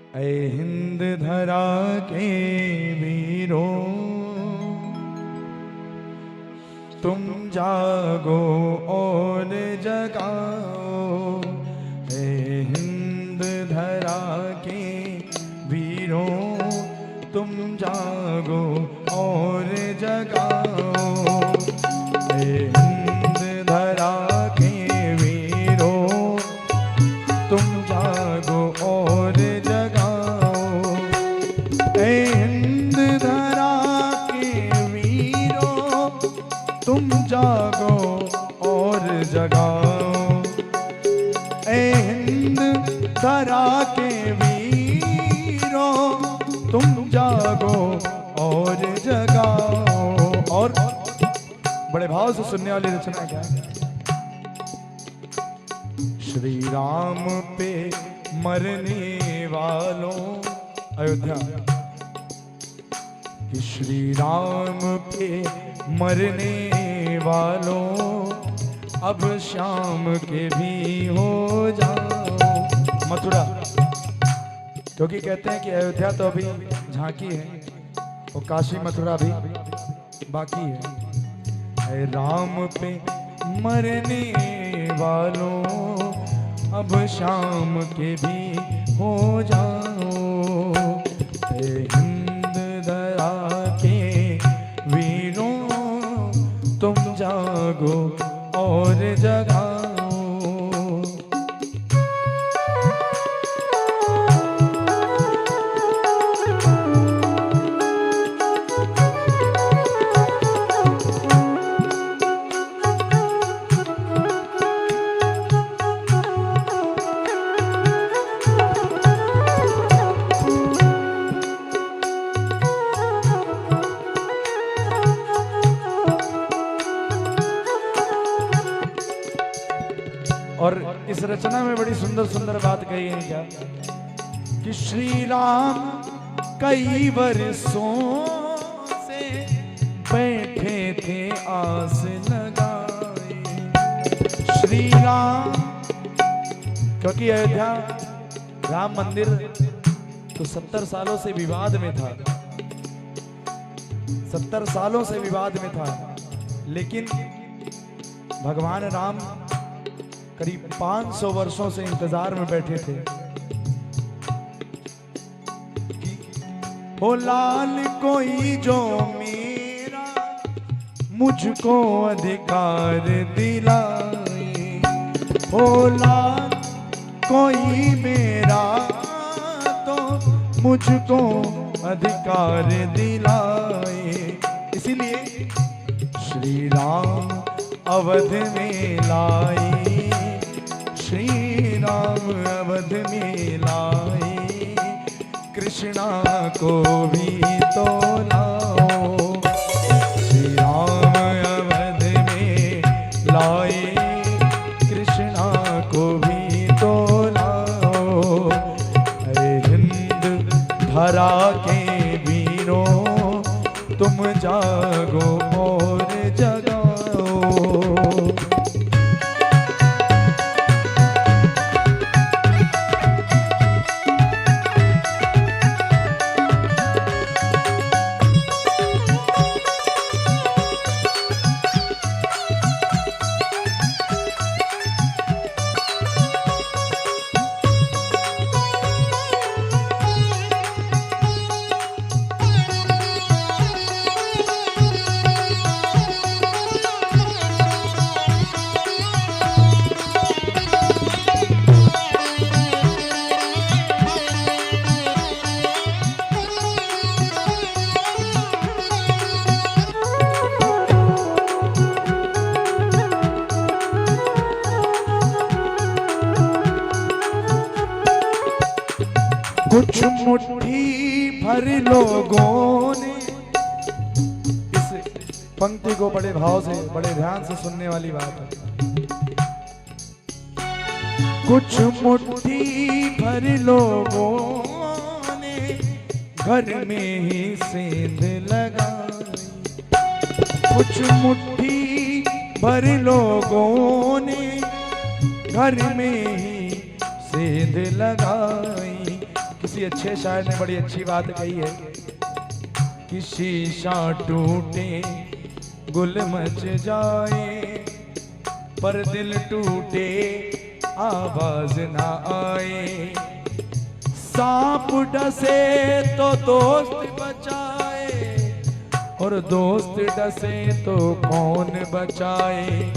ऐ हिंद धरा के वीरों, तुम जागो और जगाओ। ऐ हिंद धरा के वीरों, तुम जागो और जगाओ। ऐ हिंद धरा के वीरों, तुम जागो और जगाओ। ऐ हिंद धरा के वीरों, तुम जागो और जगाओ। ऐ हिंद धरा के वीरों, तुम जागो और जगाओ। और बड़े भाव से सुनने वाली रचना क्या है? श्री राम पे मरने वालों, अयोध्या, कि श्री राम पे मरने वालों, अब शाम के भी हो जाओ। मथुरा, क्योंकि कहते हैं कि अयोध्या तो अभी झांकी है और काशी मथुरा भी बाकी है। ऐ राम पे मरने वालों, अब शाम के भी हो जाओ। ऐ हिंद धरा के वीरों, तुम जागो और जगाओ। और इस रचना में बड़ी सुंदर सुंदर बात कही है क्या, कि श्री राम कई वर्षों से बैठे थे आस लगाए। श्री राम, क्योंकि अयोध्या राम मंदिर तो 70 सालों से विवाद में था, 70 सालों से विवाद में था। लेकिन भगवान राम करीब 500 वर्षों से इंतजार में बैठे थे। हो लाल कोई जो मेरा मुझको अधिकार दिलाए। हो लाल कोई मेरा तो मुझको अधिकार दिलाए। इसीलिए श्री राम अवध में लाए, श्री राम अवध में लाए, कृष्णा को भी तो लाओ। श्री राम अवध में लाए, कृष्णा को भी तो लाओ। ऐ हिंद धरा के वीरों, तुम जागो और जगाओ। कुछ मुट्ठी भर लोगों ने, इस पंक्ति को बड़े भाव से बड़े ध्यान से सुनने वाली बात है। कुछ मुट्ठी भर लोगों ने घर में ही सेंध लगाई। कुछ मुट्ठी भर लोगों ने घर में ही सेंध लगाई। किसी अच्छे शायर ने बड़ी अच्छी बात कही है कि शीशा टूटे गुल मच जाए, पर दिल टूटे आवाज ना आए। सांप डसे तो दोस्त बचाए, और दोस्त डसे तो कौन बचाए।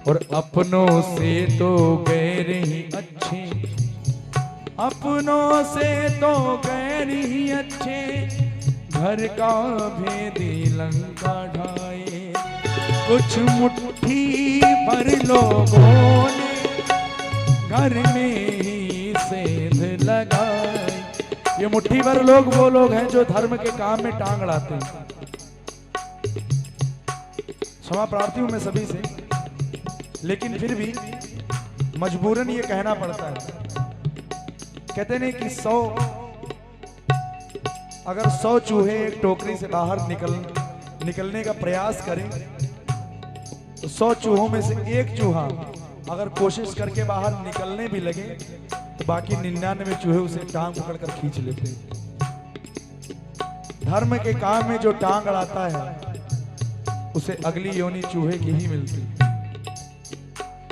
और अपनों से तो गैर ही अच्छे, अपनों से तो गैर ही अच्छे। घर का भेदी लंका ढाए, कुछ मुट्ठी भर लोगों ने घर में ही सेंध लगाए। ये मुट्ठी भर लोग वो लोग हैं जो धर्म के काम में टांग अड़ाते हैं। क्षमा प्रार्थी हूं मैं सभी से, लेकिन फिर भी मजबूरन ये कहना पड़ता है। कहते नहीं कि 100 अगर 100 चूहे एक टोकरी से बाहर निकलने का प्रयास करें, तो 100 चूहों में से एक चूहा अगर कोशिश करके बाहर निकलने भी लगे, तो बाकी 99 चूहे उसे टांग पकड़कर खींच लेते हैं। धर्म के काम में जो टांग अड़ाता है उसे अगली योनि चूहे की ही मिलती है,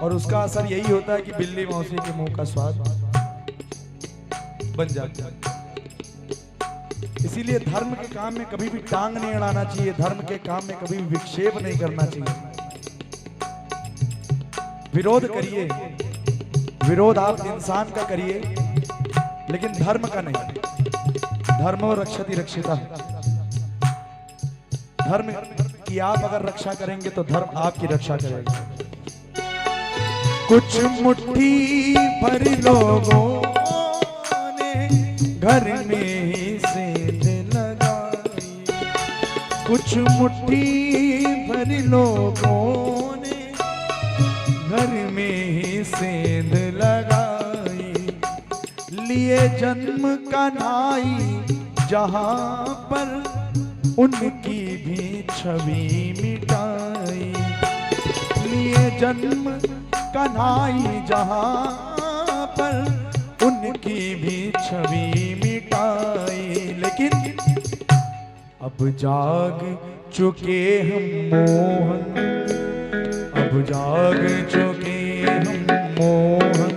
और उसका असर यही होता है कि बिल्ली मौसी के मुंह का स्वाद बन जाता है। इसीलिए धर्म के काम में कभी भी टांग नहीं अड़ाना चाहिए, धर्म के काम में कभी भी विक्षेप नहीं करना चाहिए। विरोध करिए, विरोध आप इंसान का करिए, लेकिन धर्म का नहीं। धर्मो रक्षति रक्षिता। धर्म की आप अगर रक्षा करेंगे तो धर्म आपकी रक्षा करेगा। कुछ मुट्ठी भर लोगों ने घर में ही सेंध लगाई, कुछ मुट्ठी भर लोगों ने घर में ही सेंध लगाई। लिए जन्म कन्हाई जहां पर उनकी भी छवि मिटाई। लिए जन्म कन्हाई जहां पर उनकी भी छवि मिटाई। लेकिन अब जाग चुके हम मोहन, अब जाग चुके हम मोहन,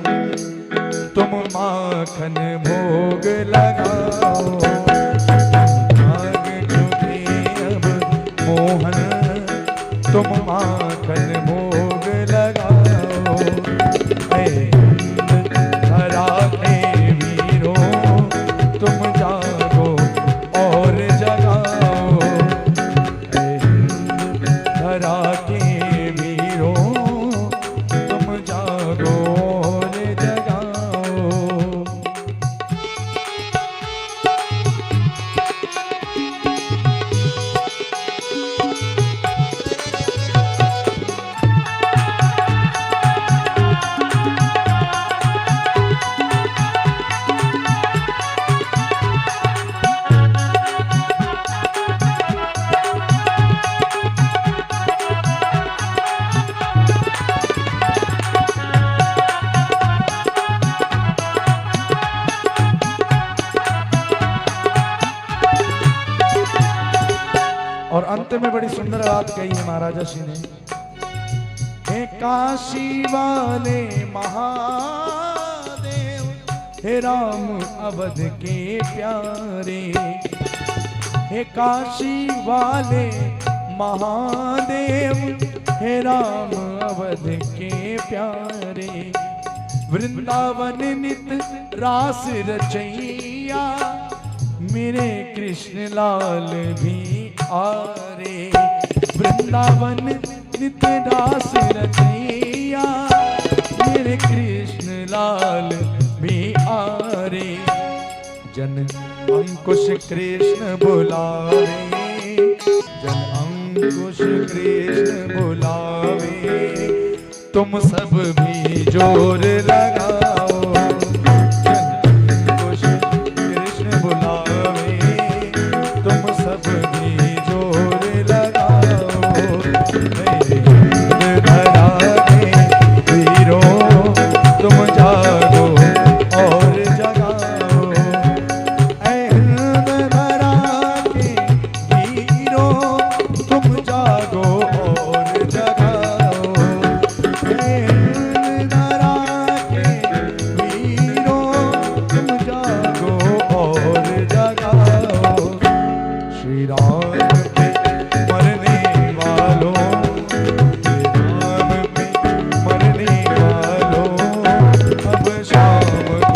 तुम माखन भोग लगाओ। जाग चुके अब मोहन, तुम माखन भोग लगाओ। धरा के वीरों तुम जागो और जगाओ। धरा के वीरों तुम जागो और जगाओ। और अंत में बड़ी सुंदर बात कही है महाराजा श्री ने। हे काशी वाले महादेव, हे राम अवध के प्यारे। हे काशी वाले महादेव, हे राम अवध के प्यारे। वृंदावन नित रास रचैया, मेरे कृष्ण लाल भी आरे। वृंदावन नित रास रचैया, मेरे कृष्ण लाल भी आरे। जन अंकुश कृष्ण बुलावे, जन अंकुश कृष्ण बुलावे। तुम सब भी जोर लगाओ। जन अंकुश कृष्ण बुलावे, तुम सब भी जोर लगाओ। धरा के वीरों तुम जागो और जगाओ। राम